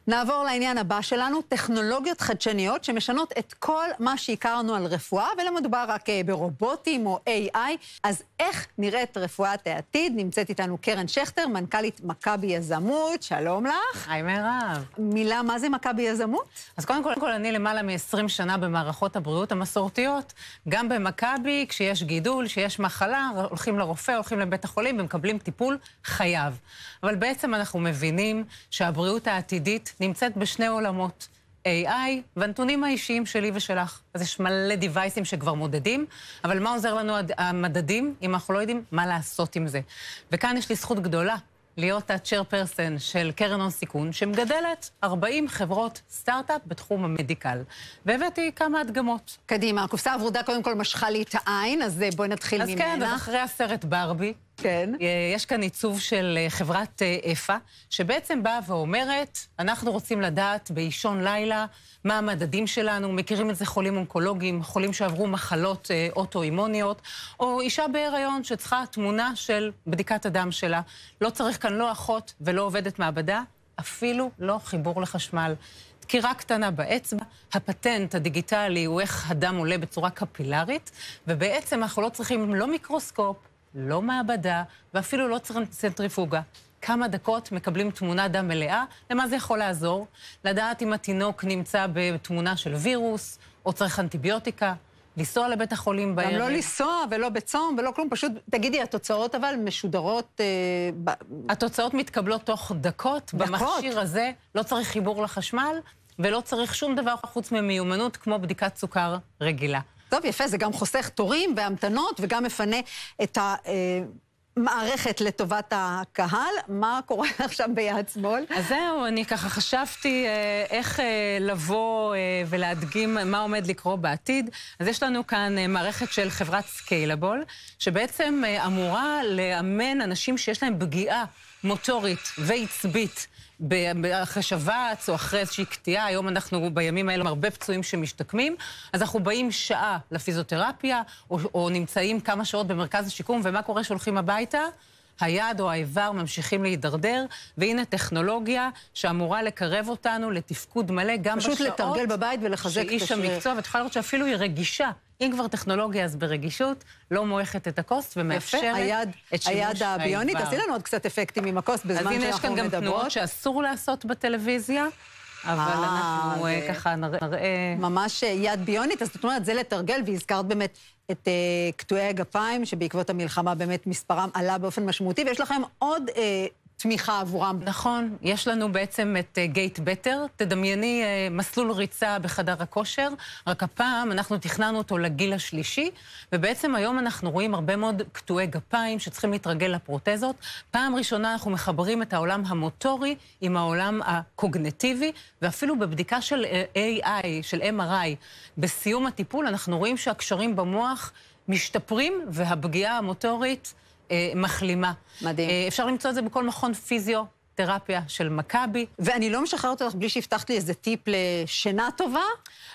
נעבור לעניין הבא שלנו, טכנולוגיות חדשניות שמשנות את כל מה שהכרנו על רפואה, ולא מדובר רק ברובוטים או AI. אז איך נראית רפואת העתיד? נמצאת איתנו קרן שכטר, מנכ"לית מכבי יזמות. שלום לך. היי מירב. מילה, מה זה מכבי יזמות? אז קודם כל אני למעלה מ-20 שנה במערכות הבריאות המסורתיות. גם במכבי, כשיש גידול, כשיש מחלה, הולכים לרופא, הולכים לבית החולים ומקבלים טיפול חייב. אבל בעצם אנחנו מבינים שהבריאות העתידית נמצאת בשני עולמות, AI והנתונים האישיים שלי ושלך. אז יש מלא דיווייסים שכבר מודדים, אבל מה עוזר לנו המדדים אם אנחנו לא יודעים מה לעשות עם זה? וכאן יש לי זכות גדולה להיות ה-chairperson של קרן הון סיכון, שמגדלת 40 חברות סטארט-אפ בתחום המדיקל. והבאתי כמה הדגמות. קדימה, הקופסה הוורודה קודם כל משכה לי את העין, אז בואי נתחיל ממנה. אז כן, אחרי הסרט ברבי, כן. יש כאן עיצוב של חברת EFA, שבעצם באה ואומרת, אנחנו רוצים לדעת באישון לילה מה המדדים שלנו, מכירים את זה חולים אונקולוגיים, חולים שעברו מחלות אוטואימוניות, או אישה בהיריון שצריכה תמונה של בדיקת הדם שלה. לא צריך כאן לא אחות ולא עובדת מעבדה, אפילו לא חיבור לחשמל. דקירה קטנה באצבע, הפטנט הדיגיטלי הוא איך הדם עולה בצורה קפילרית, ובעצם אנחנו לא צריכים לא מיקרוסקופ, לא מעבדה, ואפילו לא צנטריפוגה. כמה דקות מקבלים תמונת דם מלאה, למה זה יכול לעזור? לדעת אם התינוק נמצא בתמונה של וירוס, או צריך אנטיביוטיקה, לנסוע לבית החולים בערב. גם לא לנסוע ולא בצום ולא כלום, פשוט, תגידי, התוצאות אבל משודרות... התוצאות מתקבלות תוך דקות. במכשיר הזה לא צריך חיבור לחשמל, ולא צריך שום דבר חוץ ממיומנות, כמו בדיקת סוכר רגילה. טוב, יפה, זה גם חוסך תורים והמתנות, וגם מפנה את המערכת לטובת הקהל. מה קורה עכשיו ביד שמאל? אז זהו, אני ככה חשבתי איך לבוא ולהדגים מה עומד לקרוא בעתיד. אז יש לנו כאן מערכת של חברת סקיילבול, שבעצם אמורה לאמן אנשים שיש להם פגיעה מוטורית ועצבית, אחרי שבץ או אחרי איזושהי קטיעה. היום אנחנו בימים האלה הרבה פצועים שמשתקמים, אז אנחנו באים שעה לפיזיותרפיה, או נמצאים כמה שעות במרכז השיקום, ומה קורה שהולכים הביתה? היד או האיבר ממשיכים להידרדר, והנה טכנולוגיה שאמורה לקרב אותנו לתפקוד מלא גם בשעות. פשוט לתרגל בבית ולחזק את שאיש המקצוע, ואת יכולה לראות שאפילו היא רגישה. אם כבר טכנולוגיה, אז ברגישות, לא מועכת את הכוס ומאפשרת את שימוש היד הביונית. האיבר. עשי לנו עוד קצת אפקטים עם הכוס בזמן שאנחנו מדברות. אז הנה, יש כאן גם תנועות שאסור לעשות בטלוויזיה, אבל אנחנו ככה נראה... ממש יד ביונית, אז זאת אומרת, זה לתרגל, והזכרת באמת את קטועי הגפיים, שבעקבות המלחמה באמת מספרם עלה באופן משמעותי, ויש לכם עוד תמיכה עבורם. נכון, יש לנו בעצם את גייט בטר, תדמייני מסלול ריצה בחדר הכושר, רק הפעם אנחנו תכננו אותו לגיל השלישי, ובעצם היום אנחנו רואים הרבה מאוד קטועי גפיים שצריכים להתרגל לפרוטזות. פעם ראשונה אנחנו מחברים את העולם המוטורי עם העולם הקוגנטיבי, ואפילו בבדיקה של AI, של MRI, בסיום הטיפול אנחנו רואים שהקשרים במוח משתפרים, והפגיעה המוטורית מחלימה. מדהים. אפשר למצוא את זה בכל מכון פיזיותרפיה של מכבי. ואני לא משחררת אותך בלי שהבטחת לי איזה טיפ לשינה טובה.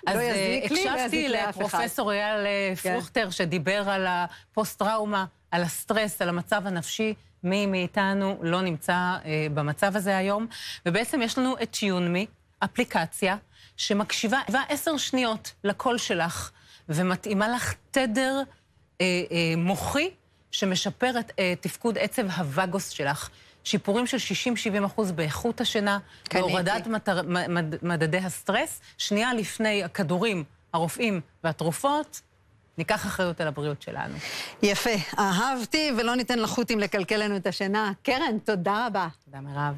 אז לא יזיק לי, הקשבתי לפרופסור אייל פרוכטר שדיבר על הפוסט-טראומה, על הסטרס, על המצב הנפשי. מי מאיתנו לא נמצא במצב הזה היום. ובעצם יש לנו את טיונמי, אפליקציה שמקשיבה 10 שניות לקול שלך, ומתאימה לך תדר מוחי, שמשפר את תפקוד עצב הווגוס שלך. שיפורים של 60-70% באיכות השינה, בהורדת מדדי הסטרס. שנייה לפני הכדורים, הרופאים והתרופות, ניקח אחריות על הבריאות שלנו. יפה, אהבתי, ולא ניתן לחוטים לקלקל לנו את השינה. קרן, תודה רבה. תודה מירב.